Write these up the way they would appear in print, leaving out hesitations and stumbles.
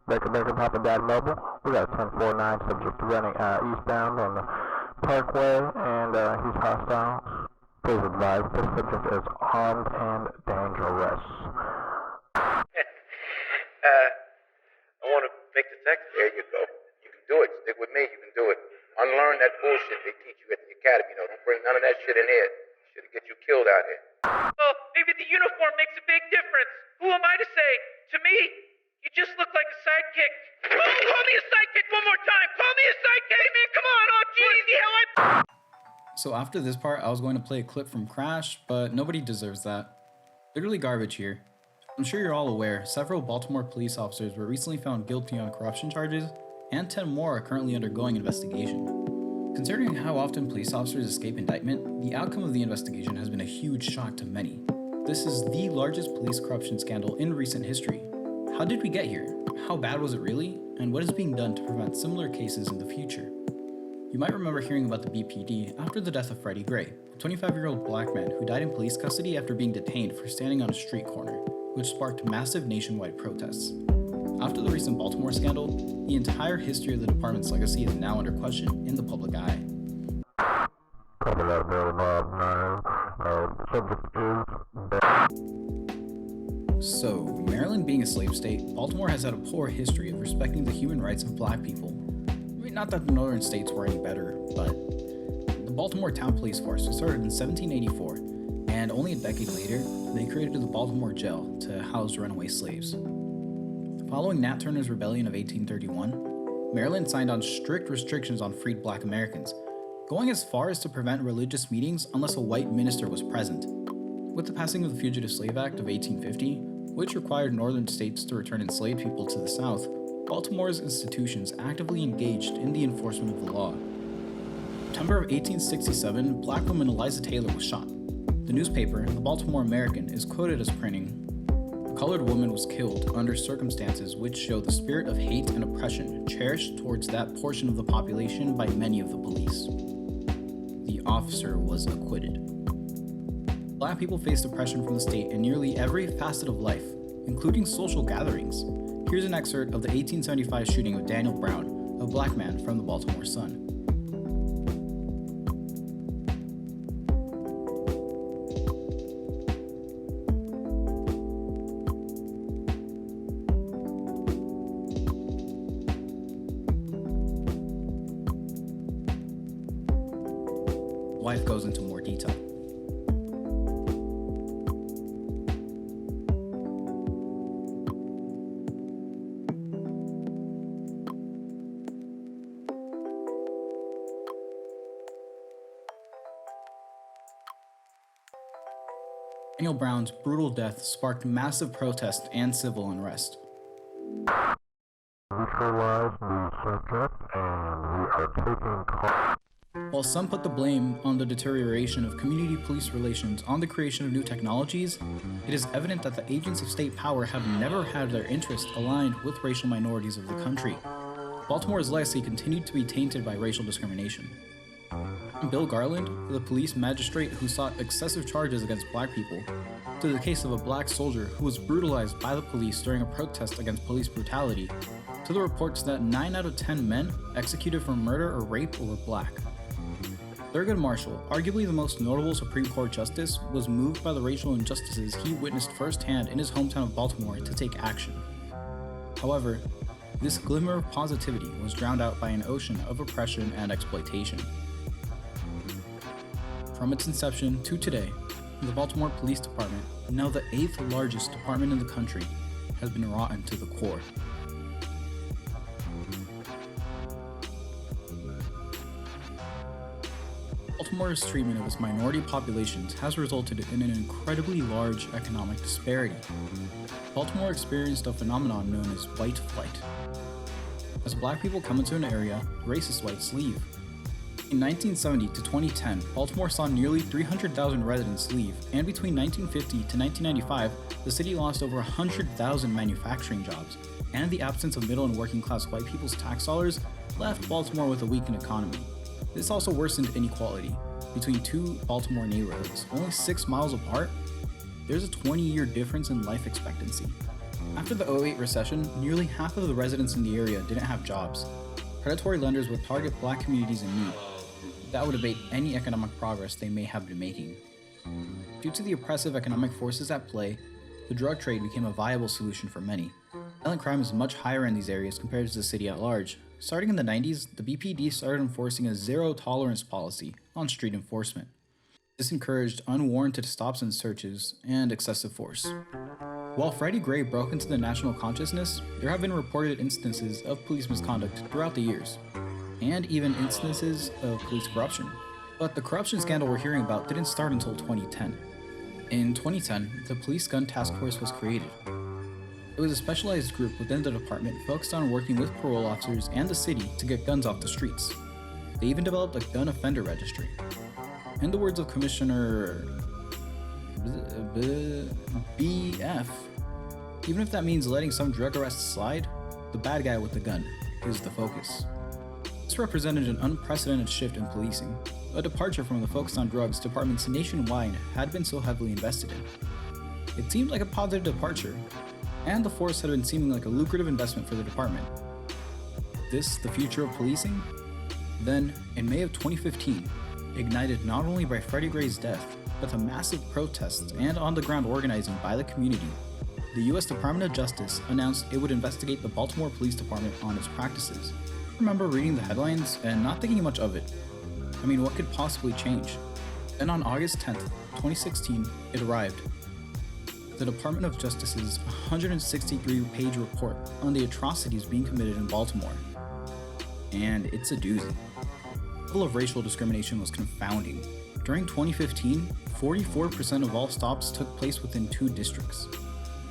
Baker, Papa Dad Mobile. We got a 1049 subject running eastbound on the Parkway, and he's hostile. Please advise this subject is armed and dangerous. I want to make the text. There you go. You can do it. Stick with me. You can do it. Unlearn that bullshit they teach you at the academy. You know, don't bring none of that shit in here. Shit'll get you killed out here. Oh, maybe the uniform makes a big difference. Who am I to say? To me, you just look like a sidekick. Oh, call me a sidekick one more time. Call me a sidekick, man. Come on. Oh, geez, see how I... So after this part, I was going to play a clip from Crash, but nobody deserves that. Literally garbage here. I'm sure you're all aware, several Baltimore police officers were recently found guilty on corruption charges, and 10 more are currently undergoing investigation. Considering how often police officers escape indictment, the outcome of the investigation has been a huge shock to many. This is the largest police corruption scandal in recent history. How did we get here? How bad was it really? And what is being done to prevent similar cases in the future? You might remember hearing about the BPD after the death of Freddie Gray, a 25-year-old black man who died in police custody after being detained for standing on a street corner, which sparked massive nationwide protests. After the recent Baltimore scandal, the entire history of the department's legacy is now under question in the public eye. So, Maryland being a slave state, Baltimore has had a poor history of respecting the human rights of black people. I mean, not that the northern states were any better, but the Baltimore Town Police Force was started in 1784, and only a decade later, they created the Baltimore Jail to house runaway slaves. Following Nat Turner's Rebellion of 1831, Maryland signed on strict restrictions on freed black Americans, going as far as to prevent religious meetings unless a white minister was present. With the passing of the Fugitive Slave Act of 1850, which required northern states to return enslaved people to the South, Baltimore's institutions actively engaged in the enforcement of the law. In September of 1867, black woman Eliza Taylor was shot. The newspaper, the Baltimore American, is quoted as printing, "A colored woman was killed under circumstances which show the spirit of hate and oppression cherished towards that portion of the population by many of the police." The officer was acquitted. Black people faced oppression from the state in nearly every facet of life, including social gatherings. Here's an excerpt of the 1875 shooting of Daniel Brown, a black man from the Baltimore Sun. Wife goes into more detail. Daniel Brown's brutal death sparked massive protest and civil unrest. Neutralize the subject, and we are taking calls. While some put the blame on the deterioration of community police relations on the creation of new technologies, it is evident that the agents of state power have never had their interests aligned with racial minorities of the country. Baltimore's legacy continued to be tainted by racial discrimination. Bill Garland, the police magistrate who sought excessive charges against black people, to the case of a black soldier who was brutalized by the police during a protest against police brutality, to the reports that 9 out of 10 men executed for murder or rape were black. Thurgood Marshall, arguably the most notable Supreme Court justice, was moved by the racial injustices he witnessed firsthand in his hometown of Baltimore to take action. However, this glimmer of positivity was drowned out by an ocean of oppression and exploitation. From its inception to today, the Baltimore Police Department, now the 8th largest department in the country, has been rotten to the core. Baltimore's treatment of its minority populations has resulted in an incredibly large economic disparity. Baltimore experienced a phenomenon known as white flight. As black people come into an area, racist whites leave. In 1970 to 2010, Baltimore saw nearly 300,000 residents leave, and between 1950 to 1995, the city lost over 100,000 manufacturing jobs, and the absence of middle and working class white people's tax dollars left Baltimore with a weakened economy. This also worsened inequality. Between two Baltimore neighborhoods, only 6 miles apart, there's a 20-year difference in life expectancy. After the '08 recession, nearly half of the residents in the area didn't have jobs. Predatory lenders would target Black communities in need. That would abate any economic progress they may have been making. Due to the oppressive economic forces at play, the drug trade became a viable solution for many. Violent crime is much higher in these areas compared to the city at large. Starting in the 90s, the BPD started enforcing a zero-tolerance policy on street enforcement. This encouraged unwarranted stops and searches and excessive force. While Freddie Gray broke into the national consciousness, there have been reported instances of police misconduct throughout the years, and even instances of police corruption. But the corruption scandal we're hearing about didn't start until 2010. In 2010, the Police Gun Task Force was created. It was a specialized group within the department focused on working with parole officers and the city to get guns off the streets. They even developed a gun offender registry. In the words of Commissioner BF, even if that means letting some drug arrests slide, the bad guy with the gun is the focus. This represented an unprecedented shift in policing, a departure from the focus on drugs departments nationwide had been so heavily invested in. It seemed like a positive departure, and the force had been seeming like a lucrative investment for the department. This the future of policing? Then, in May of 2015, ignited not only by Freddie Gray's death, but the massive protests and on-the-ground organizing by the community, the U.S. Department of Justice announced it would investigate the Baltimore Police Department on its practices. I remember reading the headlines and not thinking much of it. I mean, what could possibly change? Then on August 10th, 2016, it arrived. The Department of Justice's 163-page report on the atrocities being committed in Baltimore. And it's a doozy. The level of racial discrimination was confounding. During 2015, 44% of all stops took place within 2 districts.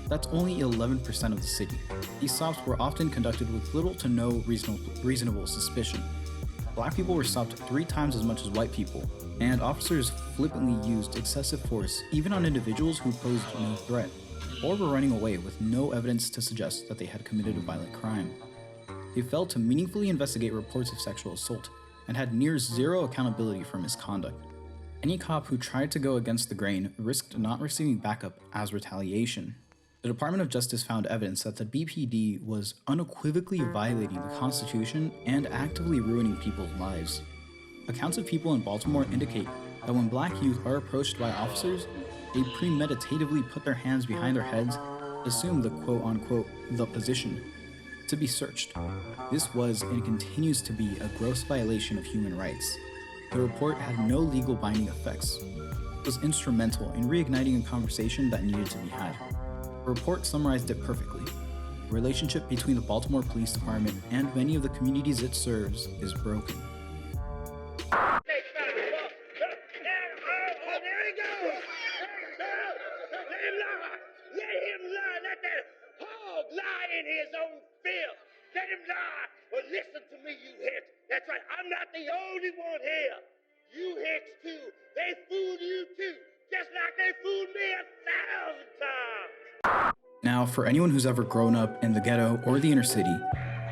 That's only 11% of the city. These stops were often conducted with little to no reasonable suspicion. Black people were stopped 3 times as much as white people, and officers flippantly used excessive force even on individuals who posed no threat, or were running away with no evidence to suggest that they had committed a violent crime. They failed to meaningfully investigate reports of sexual assault, and had near zero accountability for misconduct. Any cop who tried to go against the grain risked not receiving backup as retaliation. The Department of Justice found evidence that the BPD was unequivocally violating the Constitution and actively ruining people's lives. Accounts of people in Baltimore indicate that when Black youth are approached by officers, they premeditatively put their hands behind their heads, assume the quote-unquote "the position," to be searched. This was and continues to be a gross violation of human rights. The report had no legal binding effects. It was instrumental in reigniting a conversation that needed to be had. The report summarized it perfectly. The relationship between the Baltimore Police Department and many of the communities it serves is broken. Let him lie! Well, listen to me, you hicks. That's right, I'm not the only one here. You hicks, too. They fooled you, too. Just like they fooled me 1,000 times. Now, for anyone who's ever grown up in the ghetto or the inner city,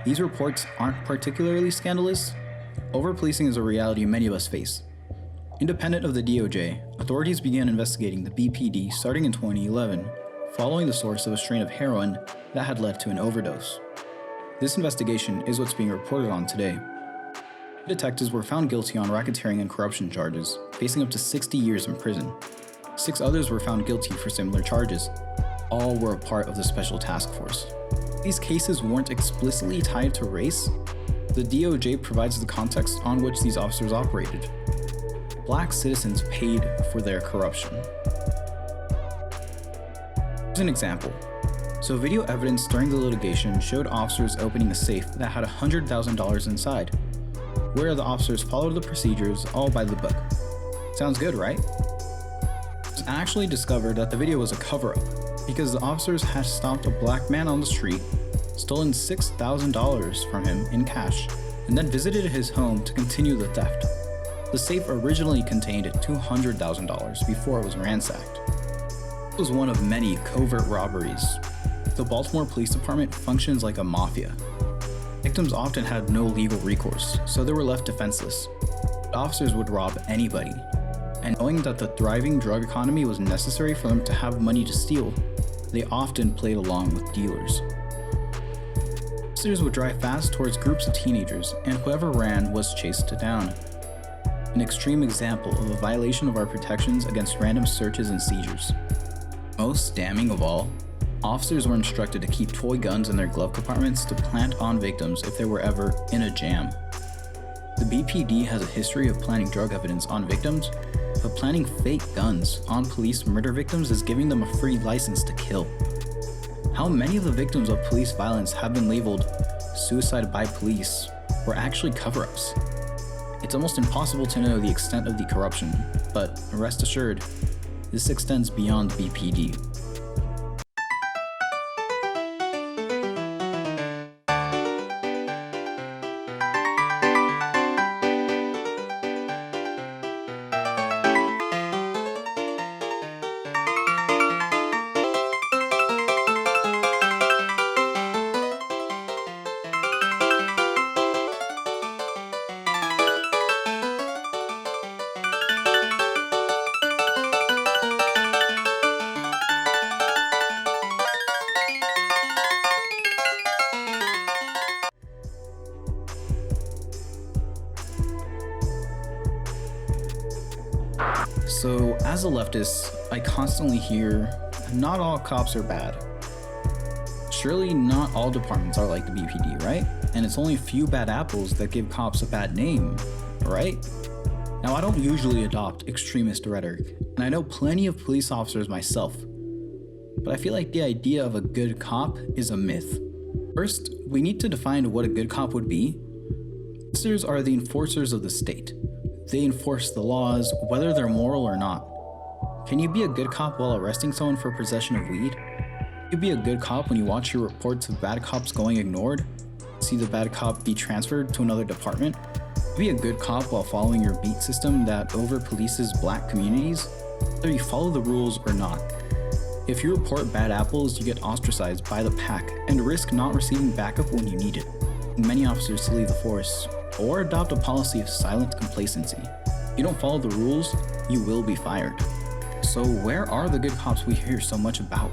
these reports aren't particularly scandalous. Over-policing is a reality many of us face. Independent of the DOJ, authorities began investigating the BPD starting in 2011, following the source of a strain of heroin that had led to an overdose. This investigation is what's being reported on today. Detectives were found guilty on racketeering and corruption charges, facing up to 60 years in prison. 6 others were found guilty for similar charges. All were a part of the special task force. These cases weren't explicitly tied to race. The DOJ provides the context on which these officers operated. Black citizens paid for their corruption. Here's an example. So video evidence during the litigation showed officers opening a safe that had $100,000 inside, where the officers followed the procedures all by the book. Sounds good, right? It was actually discovered that the video was a cover-up, because the officers had stopped a black man on the street, stolen $6,000 from him in cash, and then visited his home to continue the theft. The safe originally contained $200,000 before it was ransacked. It was one of many covert robberies. The Baltimore Police Department functions like a mafia. Victims often had no legal recourse, so they were left defenseless. The officers would rob anybody, and knowing that the thriving drug economy was necessary for them to have money to steal, they often played along with dealers. Officers would drive fast towards groups of teenagers, and whoever ran was chased down. An extreme example of a violation of our protections against random searches and seizures. Most damning of all, officers were instructed to keep toy guns in their glove compartments to plant on victims if they were ever in a jam. The BPD has a history of planting drug evidence on victims, but planting fake guns on police murder victims is giving them a free license to kill. How many of the victims of police violence have been labeled suicide by police or actually cover-ups? It's almost impossible to know the extent of the corruption, but rest assured, this extends beyond BPD. So, as a leftist, I constantly hear, not all cops are bad. Surely not all departments are like the BPD, right? And it's only a few bad apples that give cops a bad name, right? Now, I don't usually adopt extremist rhetoric, and I know plenty of police officers myself, but I feel like the idea of a good cop is a myth. First, we need to define what a good cop would be. Officers are the enforcers of the state. They enforce the laws, whether they're moral or not. Can you be a good cop while arresting someone for possession of weed? Can you be a good cop when you watch your reports of bad cops going ignored? See the bad cop be transferred to another department? Can you be a good cop while following your beat system that over-polices black communities? Whether you follow the rules or not. If you report bad apples, you get ostracized by the pack and risk not receiving backup when you need it. Many officers to leave the force, or adopt a policy of silent complacency. If you don't follow the rules, you will be fired. So where are the good cops we hear so much about?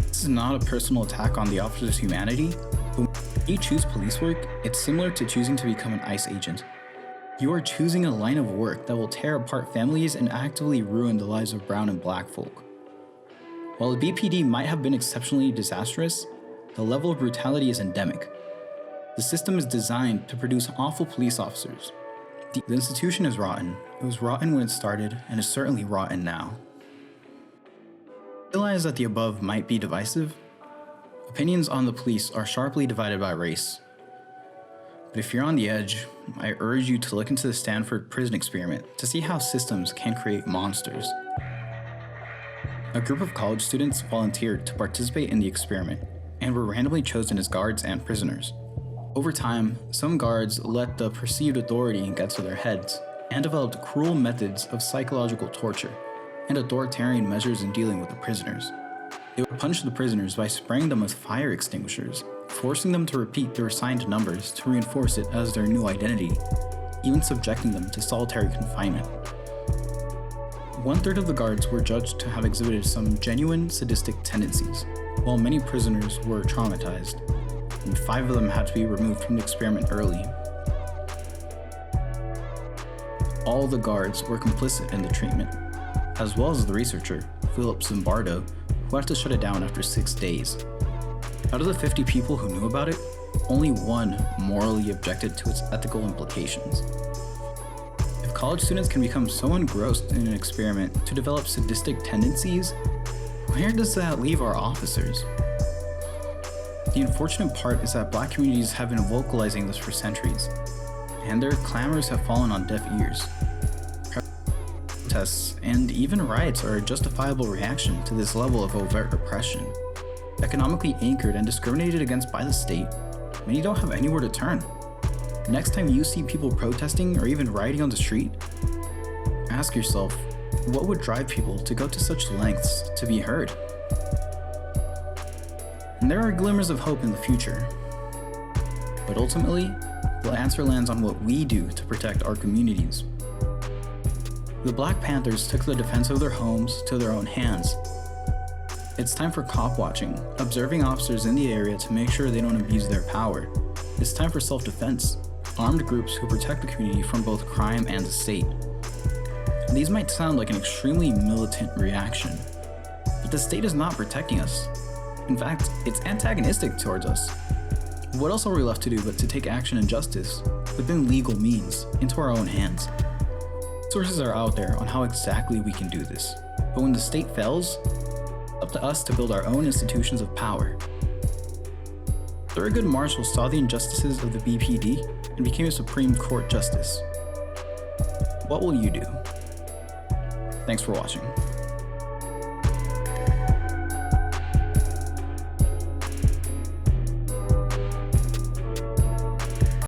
This is not a personal attack on the officer's humanity, but when you choose police work, it's similar to choosing to become an ICE agent. You are choosing a line of work that will tear apart families and actively ruin the lives of brown and black folk. While the BPD might have been exceptionally disastrous, the level of brutality is endemic. The system is designed to produce awful police officers. The institution is rotten. It was rotten when it started, and is certainly rotten now. I realize that the above might be divisive. Opinions on the police are sharply divided by race. But if you're on the edge, I urge you to look into the Stanford prison experiment to see how systems can create monsters. A group of college students volunteered to participate in the experiment, and were randomly chosen as guards and prisoners. Over time, some guards let the perceived authority get to their heads and developed cruel methods of psychological torture and authoritarian measures in dealing with the prisoners. They would punish the prisoners by spraying them with fire extinguishers, forcing them to repeat their assigned numbers to reinforce it as their new identity, even subjecting them to solitary confinement. 1/3 of the guards were judged to have exhibited some genuine sadistic tendencies, while many prisoners were traumatized, and 5 of them had to be removed from the experiment early. All the guards were complicit in the treatment, as well as the researcher, Philip Zimbardo, who had to shut it down after 6 days. Out of the 50 people who knew about it, only 1 morally objected to its ethical implications. If college students can become so engrossed in an experiment to develop sadistic tendencies, where does that leave our officers? The unfortunate part is that black communities have been vocalizing this for centuries, and their clamors have fallen on deaf ears. Protests and even riots are a justifiable reaction to this level of overt oppression. Economically anchored and discriminated against by the state, many don't have anywhere to turn. Next time you see people protesting or even rioting on the street, ask yourself, what would drive people to go to such lengths to be heard? And there are glimmers of hope in the future. But ultimately, the answer lands on what we do to protect our communities. The Black Panthers took the defense of their homes to their own hands. It's time for cop watching, observing officers in the area to make sure they don't abuse their power. It's time for self-defense, armed groups who protect the community from both crime and the state. These might sound like an extremely militant reaction, but the state is not protecting us. In fact, it's antagonistic towards us. What else are we left to do but to take action and justice, within legal means, into our own hands? Sources are out there on how exactly we can do this, but when the state fails, it's up to us to build our own institutions of power. Thurgood Marshall saw the injustices of the BPD and became a Supreme Court justice. What will you do? Thanks for watching.